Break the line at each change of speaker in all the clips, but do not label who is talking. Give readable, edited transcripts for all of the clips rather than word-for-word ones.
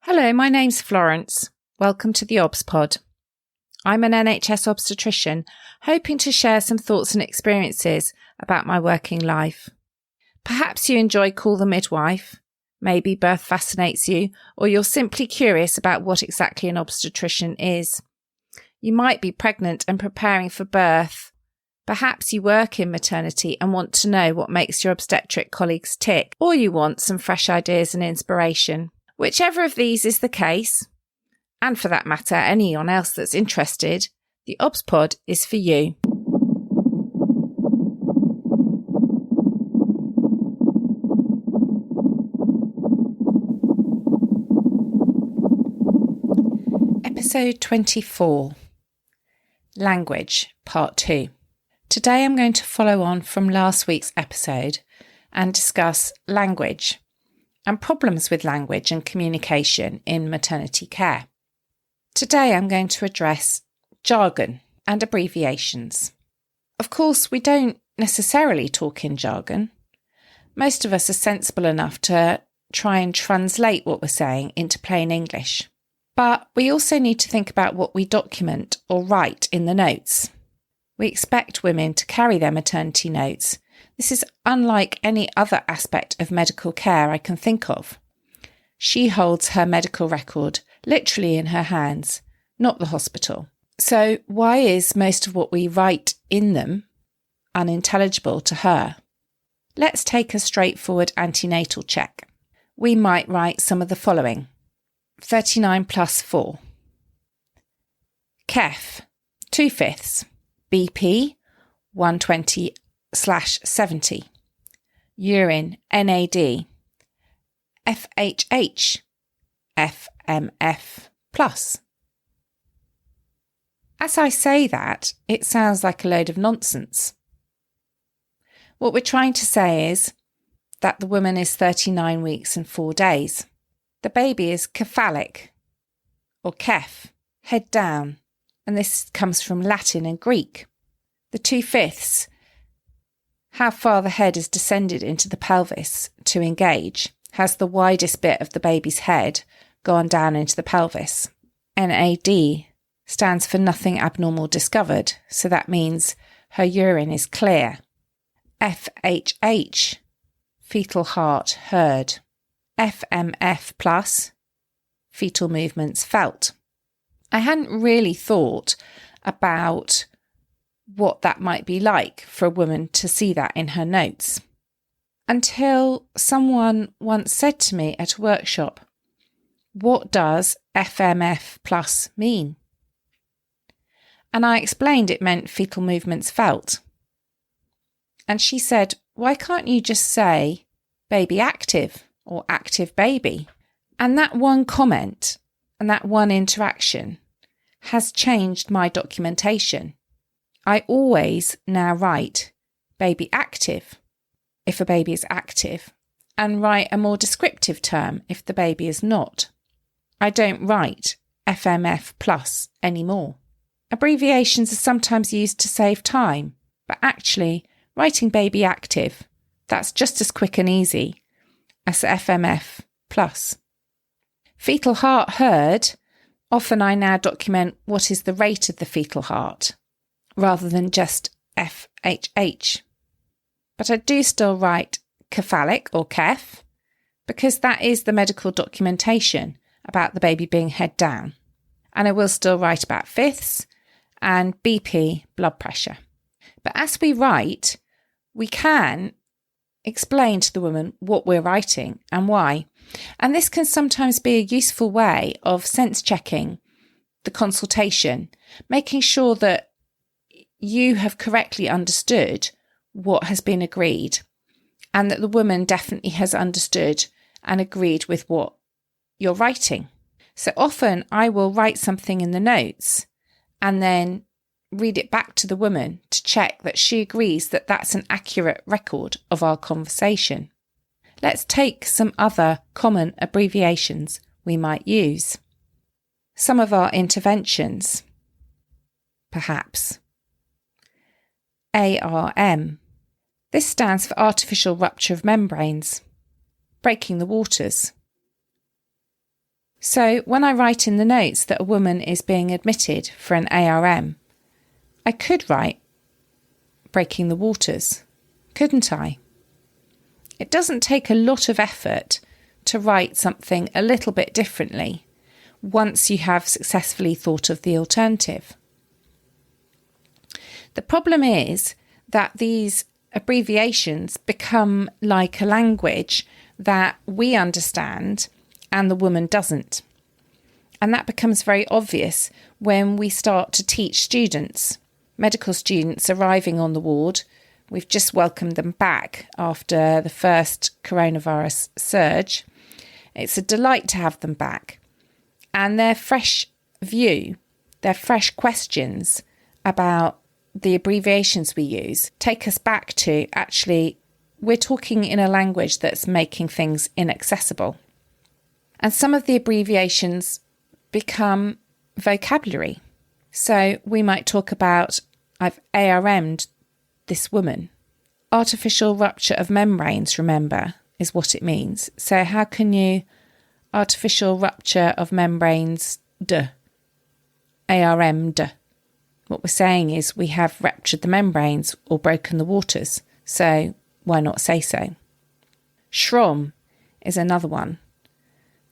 Hello, my name's Florence. Welcome to the theobspod. I'm an NHS obstetrician, hoping to share some thoughts and experiences about my working life. Perhaps you enjoy Call the Midwife, maybe birth fascinates you, or you're simply curious about what exactly an obstetrician is. You might be pregnant and preparing for birth. Perhaps you work in maternity and want to know what makes your obstetric colleagues tick, or you want some fresh ideas and inspiration. Whichever of these is the case, and for that matter, anyone else that's interested, the theobspod is for you. Episode 24, Language, Part 2. Today I'm going to follow on from last week's episode and discuss language and problems with language and communication in maternity care. Today I'm going to address jargon and abbreviations. Of course, we don't necessarily talk in jargon. Most of us are sensible enough to try and translate what we're saying into plain English. But we also need to think about what we document or write in the notes. We expect women to carry their maternity notes. This is unlike any other aspect of medical care I can think of. She holds her medical record literally in her hands, not the hospital. So why is most of what we write in them unintelligible to her? Let's take a straightforward antenatal check. We might write some of the following. 39 plus 4. Kef, 2/5. BP, 120/70. Urine, NAD. FHH, FMF plus. As I say that, it sounds like a load of nonsense. What we're trying to say is that the woman is 39 weeks and 4 days. The baby is cephalic, or kef, head down, and this comes from Latin and Greek. The 2/5, how far the head is descended into the pelvis to engage, has the widest bit of the baby's head gone down into the pelvis. NAD stands for nothing abnormal discovered, so that means her urine is clear. FHH, fetal heart heard. FMF plus, fetal movements felt. I hadn't really thought about what that might be like for a woman to see that in her notes until someone once said to me at a workshop, "What does FMF plus mean?" And I explained it meant fetal movements felt. And she said, "Why can't you just say baby active or active baby?" And that one comment and that one interaction has changed my documentation. I always now write baby active if a baby is active and write a more descriptive term if the baby is not. I don't write FMF plus anymore. Abbreviations are sometimes used to save time, but actually writing baby active, that's just as quick and easy as FMF plus. Fetal heart heard, often I now document what is the rate of the fetal heart, rather than just FHH. But I do still write cephalic or kef, because that is the medical documentation about the baby being head down. And I will still write about fifths and BP, blood pressure. But as we write, we can explain to the woman what we're writing and why. And this can sometimes be a useful way of sense checking the consultation, making sure that you have correctly understood what has been agreed and that the woman definitely has understood and agreed with what you're writing. So often I will write something in the notes and then read it back to the woman to check that she agrees that that's an accurate record of our conversation. Let's take some other common abbreviations we might use. Some of our interventions, perhaps. ARM. This stands for artificial rupture of membranes, breaking the waters. So when I write in the notes that a woman is being admitted for an ARM, I could write breaking the waters, couldn't I? It doesn't take a lot of effort to write something a little bit differently once you have successfully thought of the alternative. The problem is that these abbreviations become like a language that we understand and the woman doesn't. And that becomes very obvious when we start to teach students, medical students arriving on the ward. We've just welcomed them back after the first coronavirus surge. It's a delight to have them back. And their fresh view, their fresh questions about the abbreviations we use take us back to actually we're talking in a language that's making things inaccessible. And some of the abbreviations become vocabulary. So we might talk about, I've ARM'd this woman. Artificial rupture of membranes, remember, is what it means. So how can you artificial rupture of membranes, ARM'd? What we're saying is we have ruptured the membranes or broken the waters. So why not say so? Schrom is another one.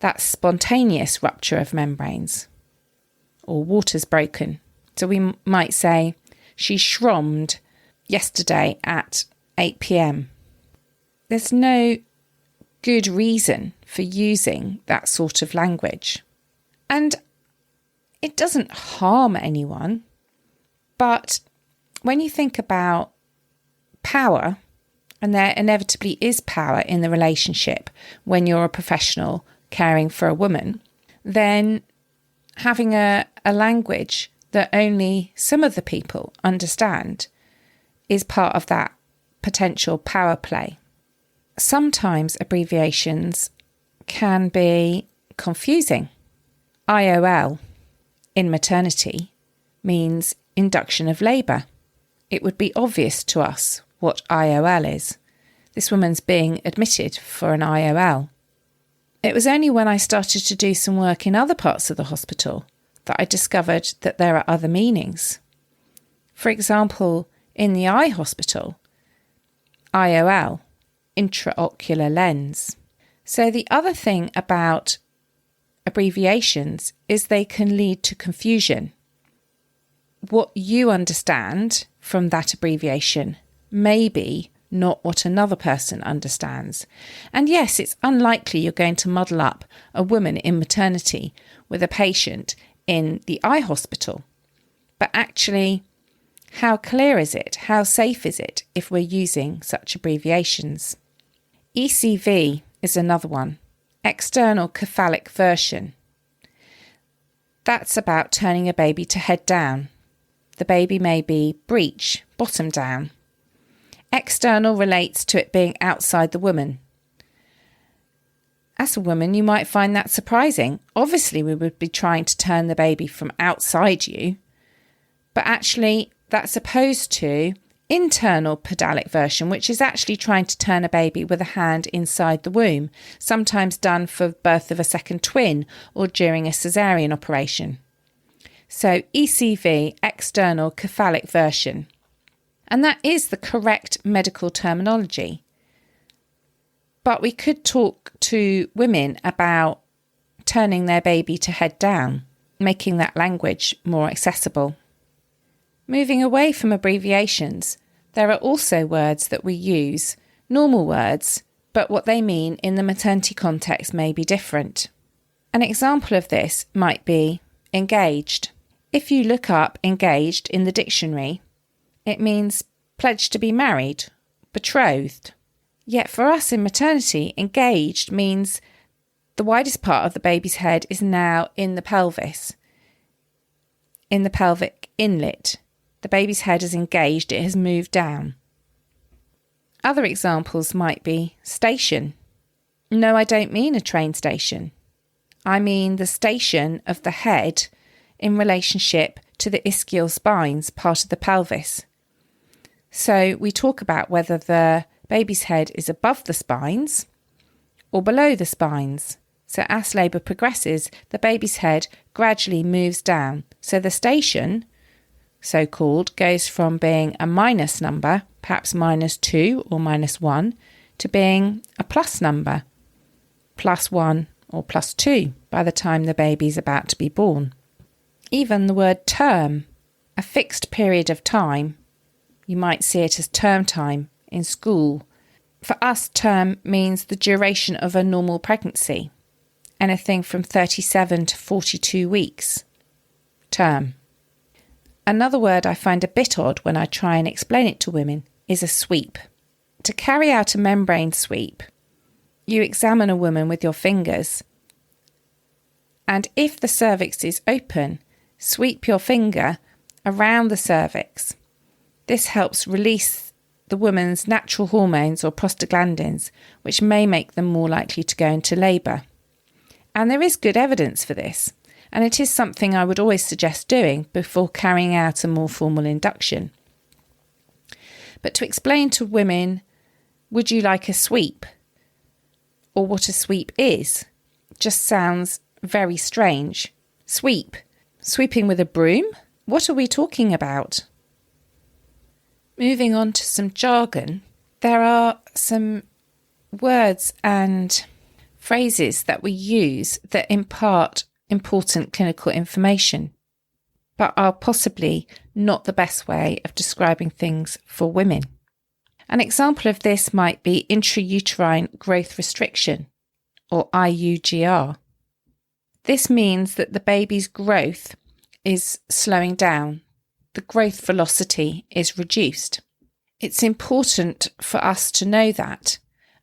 That's spontaneous rupture of membranes or waters broken. So we might say, she schrommed yesterday at 8 p.m. There's no good reason for using that sort of language. And it doesn't harm anyone. But when you think about power, and there inevitably is power in the relationship when you're a professional caring for a woman, then having a language that only some of the people understand is part of that potential power play. Sometimes abbreviations can be confusing. IOL in maternity means induction of labour. It would be obvious to us what IOL is. This woman's being admitted for an IOL. It was only when I started to do some work in other parts of the hospital that I discovered that there are other meanings. For example, in the eye hospital, IOL, intraocular lens. So the other thing about abbreviations is they can lead to confusion. What you understand from that abbreviation may be not what another person understands. And yes, it's unlikely you're going to muddle up a woman in maternity with a patient in the eye hospital. But actually, how clear is it? How safe is it if we're using such abbreviations? ECV is another one. External cephalic version. That's about turning a baby to head down. The baby may be breech, bottom down. External relates to it being outside the woman. As a woman, you might find that surprising. Obviously, we would be trying to turn the baby from outside you, but actually that's opposed to internal pedalic version, which is actually trying to turn a baby with a hand inside the womb, sometimes done for birth of a second twin or during a caesarean operation. So ECV, external cephalic version. And that is the correct medical terminology. But we could talk to women about turning their baby to head down, making that language more accessible. Moving away from abbreviations, there are also words that we use, normal words, but what they mean in the maternity context may be different. An example of this might be engaged. If you look up engaged in the dictionary, it means pledged to be married, betrothed. Yet for us in maternity, engaged means the widest part of the baby's head is now in the pelvis, in the pelvic inlet. The baby's head is engaged, it has moved down. Other examples might be station. No, I don't mean a train station. I mean the station of the head in relationship to the ischial spines, part of the pelvis. So we talk about whether the baby's head is above the spines or below the spines. So as labour progresses, the baby's head gradually moves down. So the station, so-called, goes from being a minus number, perhaps -2 or -1, to being a plus number, +1 or +2 by the time the baby's about to be born. Even the word term, a fixed period of time, you might see it as term time in school. For us, term means the duration of a normal pregnancy, anything from 37 to 42 weeks. Term. Another word I find a bit odd when I try and explain it to women is a sweep. To carry out a membrane sweep, you examine a woman with your fingers, and if the cervix is open, sweep your finger around the cervix. This helps release the woman's natural hormones or prostaglandins, which may make them more likely to go into labour. And there is good evidence for this, and it is something I would always suggest doing before carrying out a more formal induction. But to explain to women, would you like a sweep? Or what a sweep is, just sounds very strange. Sweep. Sweeping with a broom? What are we talking about? Moving on to some jargon, there are some words and phrases that we use that impart important clinical information, but are possibly not the best way of describing things for women. An example of this might be intrauterine growth restriction, or IUGR. This means that the baby's growth is slowing down. The growth velocity is reduced. It's important for us to know that,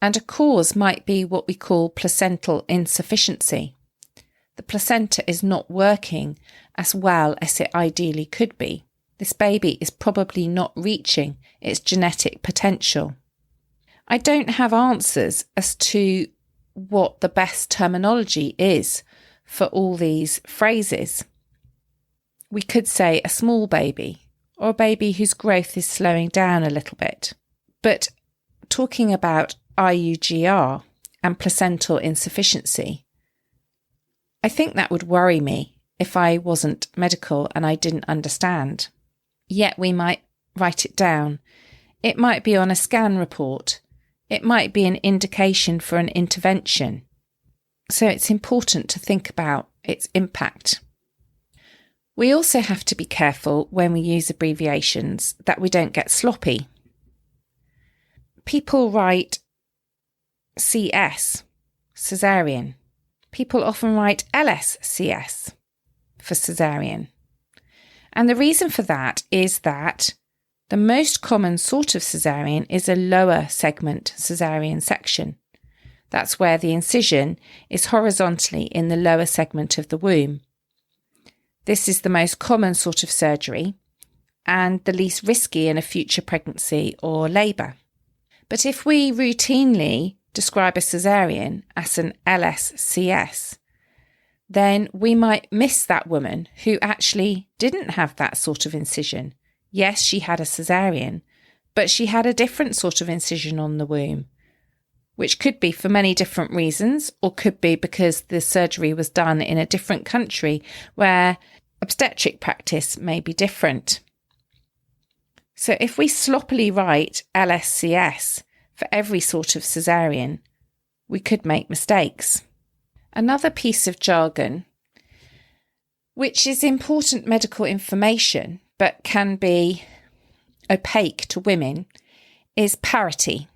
and a cause might be what we call placental insufficiency. The placenta is not working as well as it ideally could be. This baby is probably not reaching its genetic potential. I don't have answers as to what the best terminology is for all these phrases. We could say a small baby, or a baby whose growth is slowing down a little bit. But talking about IUGR and placental insufficiency, I think that would worry me if I wasn't medical and I didn't understand. Yet we might write it down. It might be on a scan report. It might be an indication for an intervention. So it's important to think about its impact. We also have to be careful when we use abbreviations that we don't get sloppy. People write CS, caesarean. People often write LSCS for caesarean. And the reason for that is that the most common sort of caesarean is a lower segment caesarean section. That's where the incision is horizontally in the lower segment of the womb. This is the most common sort of surgery and the least risky in a future pregnancy or labour. But if we routinely describe a caesarean as an LSCS, then we might miss that woman who actually didn't have that sort of incision. Yes, she had a caesarean, but she had a different sort of incision on the womb, which could be for many different reasons, or could be because the surgery was done in a different country where obstetric practice may be different. So if we sloppily write LSCS for every sort of caesarean, we could make mistakes. Another piece of jargon, which is important medical information but can be opaque to women, is parity.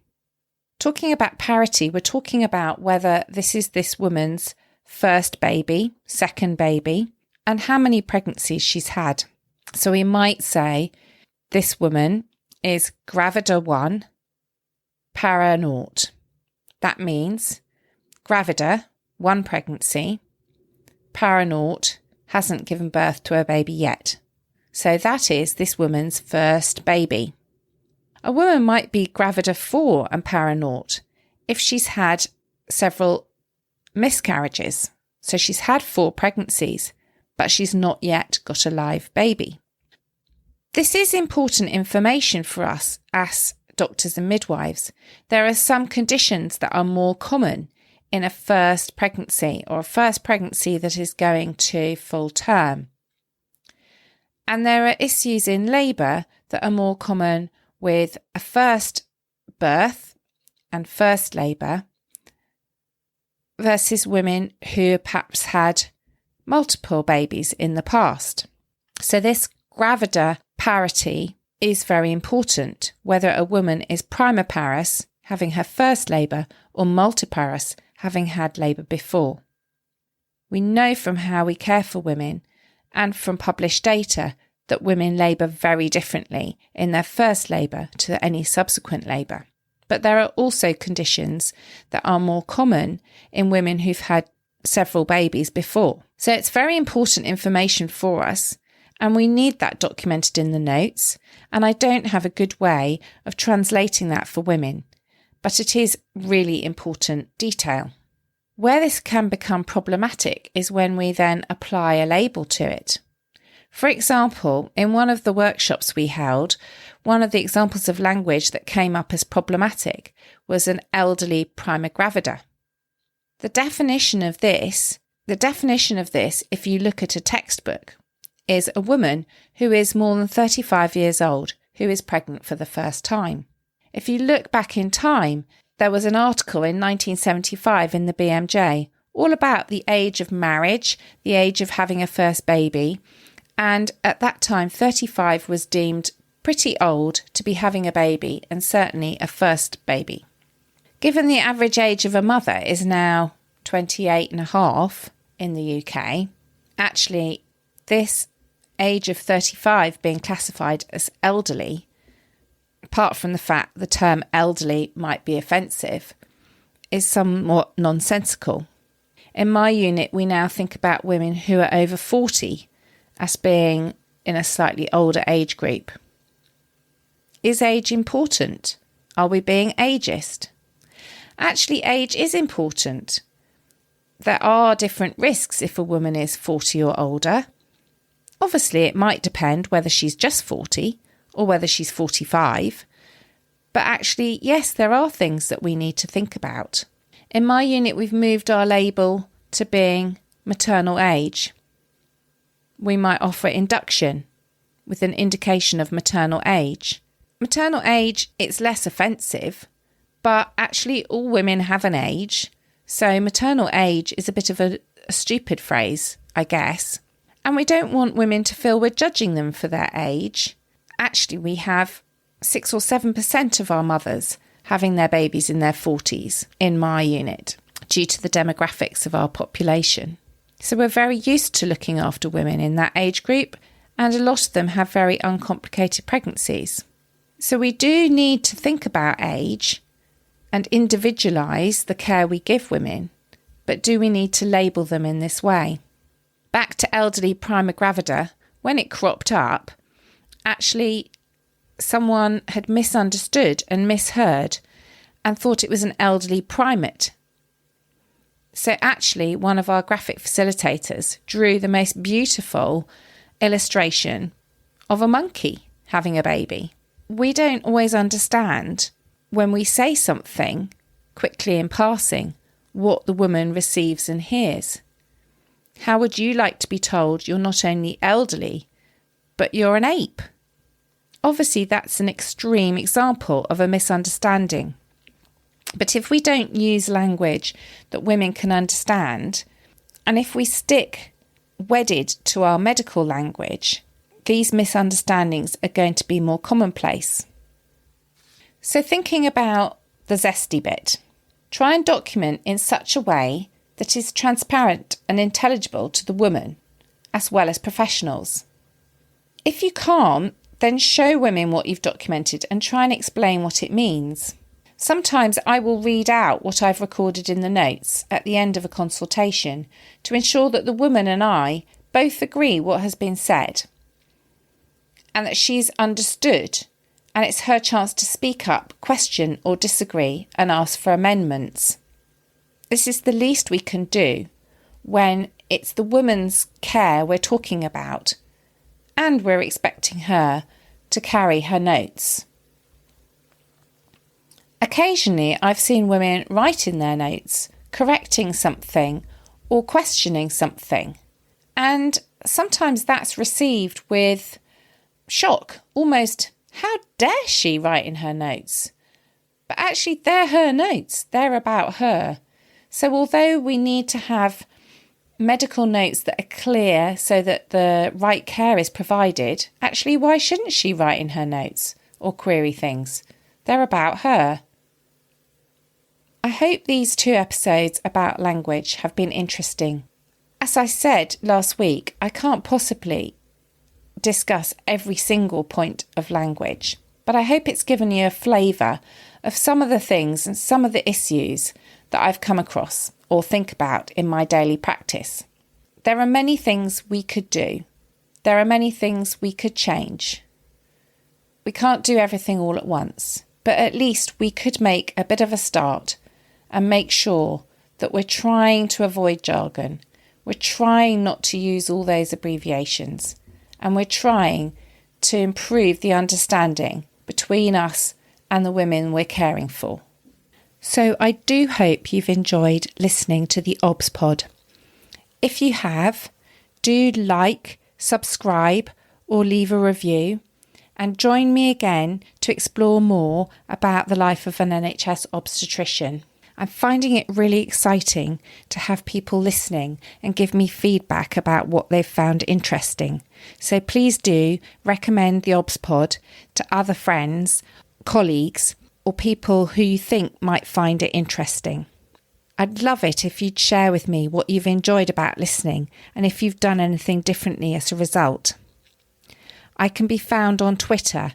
Talking about parity, we're talking about whether this is this woman's first baby, second baby, and how many pregnancies she's had. So we might say this woman is gravida 1, para 0. That means gravida, 1 pregnancy, para 0, hasn't given birth to a baby yet. So that is this woman's first baby. A woman might be gravida 4 and para 0 if she's had several miscarriages. So she's had 4 pregnancies, but she's not yet got a live baby. This is important information for us as doctors and midwives. There are some conditions that are more common in a first pregnancy or a first pregnancy that is going to full term. And there are issues in labour that are more common with a first birth and first labour versus women who perhaps had multiple babies in the past. So this gravida parity is very important, whether a woman is primiparous, having her first labour, or multiparous, having had labour before. We know from how we care for women and from published data that women labour very differently in their first labour to any subsequent labour. But there are also conditions that are more common in women who've had several babies before. So it's very important information for us, and we need that documented in the notes, and I don't have a good way of translating that for women, but it is really important detail. Where this can become problematic is when we then apply a label to it. For example, in one of the workshops we held, one of the examples of language that came up as problematic was an elderly prima gravida. The definition of this, if you look at a textbook, is a woman who is more than 35 years old who is pregnant for the first time. If you look back in time, there was an article in 1975 in the BMJ all about the age of marriage, the age of having a first baby, and at that time 35 was deemed pretty old to be having a baby, and certainly a first baby. Given the average age of a mother is now 28 and a half in the UK, actually this age of 35 being classified as elderly, apart from the fact the term elderly might be offensive, is somewhat nonsensical. In my unit, we now think about women who are over 40 as being in a slightly older age group. Is age important? Are we being ageist? Actually, age is important. There are different risks if a woman is 40 or older. Obviously, it might depend whether she's just 40 or whether she's 45. But actually, yes, there are things that we need to think about. In my unit, we've moved our label to being maternal age. We might offer induction with an indication of maternal age. Maternal age, it's less offensive, but actually all women have an age. So maternal age is a bit of a stupid phrase, I guess. And we don't want women to feel we're judging them for their age. Actually, we have 6 or 7% of our mothers having their babies in their 40s in my unit due to the demographics of our population. So we're very used to looking after women in that age group, and a lot of them have very uncomplicated pregnancies. So we do need to think about age and individualise the care we give women, but do we need to label them in this way? Back to elderly prima gravida, when it cropped up, actually someone had misunderstood and misheard and thought it was an elderly primate. So actually one of our graphic facilitators drew the most beautiful illustration of a monkey having a baby. We don't always understand when we say something quickly in passing what the woman receives and hears. How would you like to be told you're not only elderly, but you're an ape? Obviously, that's an extreme example of a misunderstanding. But if we don't use language that women can understand, and if we stick wedded to our medical language, these misunderstandings are going to be more commonplace. So thinking about the zesty bit, try and document in such a way that is transparent and intelligible to the woman, as well as professionals. If you can't, then show women what you've documented and try and explain what it means. Sometimes I will read out what I've recorded in the notes at the end of a consultation to ensure that the woman and I both agree what has been said and that she's understood, and it's her chance to speak up, question or disagree and ask for amendments. This is the least we can do when it's the woman's care we're talking about and we're expecting her to carry her notes. Occasionally, I've seen women write in their notes correcting something or questioning something. And sometimes that's received with shock, almost, how dare she write in her notes? But actually, they're her notes. They're about her. So although we need to have medical notes that are clear so that the right care is provided, actually, why shouldn't she write in her notes or query things? They're about her. I hope these 2 episodes about language have been interesting. As I said last week, I can't possibly discuss every single point of language, but I hope it's given you a flavour of some of the things and some of the issues that I've come across or think about in my daily practice. There are many things we could do. There are many things we could change. We can't do everything all at once, but at least we could make a bit of a start and make sure that we're trying to avoid jargon. We're trying not to use all those abbreviations, and we're trying to improve the understanding between us and the women we're caring for. So I do hope you've enjoyed listening to the theobspod. If you have, do like, subscribe or leave a review, and join me again to explore more about the life of an NHS obstetrician. I'm finding it really exciting to have people listening and give me feedback about what they've found interesting. So please do recommend the theobspod to other friends, colleagues, or people who you think might find it interesting. I'd love it if you'd share with me what you've enjoyed about listening and if you've done anything differently as a result. I can be found on Twitter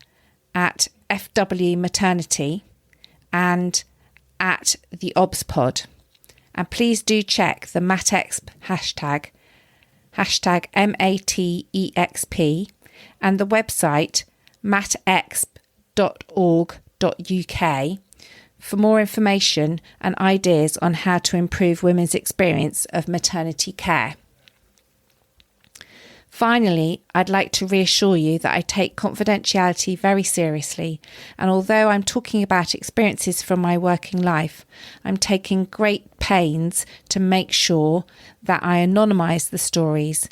at FW Maternity and at the theobspod. And please do check the MatExp hashtag MATEXP, and the website matexp.org.uk for more information and ideas on how to improve women's experience of maternity care. Finally, I'd like to reassure you that I take confidentiality very seriously, and although I'm talking about experiences from my working life, I'm taking great pains to make sure that I anonymise the stories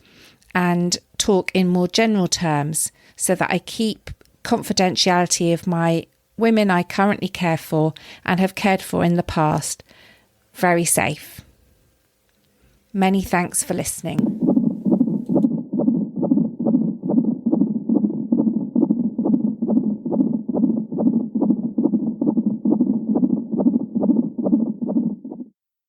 and talk in more general terms so that I keep confidentiality of my women I currently care for and have cared for in the past very safe. Many thanks for listening.